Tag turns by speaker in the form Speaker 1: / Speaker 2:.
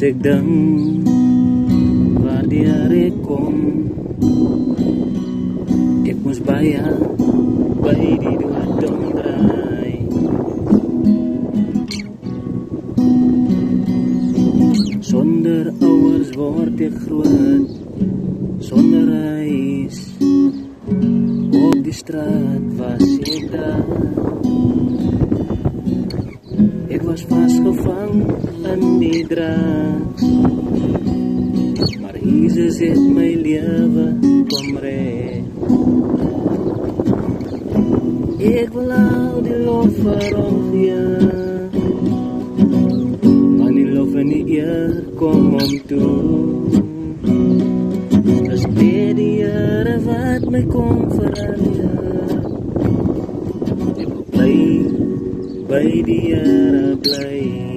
Speaker 1: As ek dink waardeur ek kom, ek moes baie by die dood omdraai. Sonder ouers word ek groot, sonder huis, op die straat was ek daar. Ek was vasgevang in die draad, maar Jesus het my lewe kom red. Ek wil al die lof vir hom gee, want die lof en die eer kom om toe. Dis net die Here wat my kom verander. Ek wil bly by die Here bly.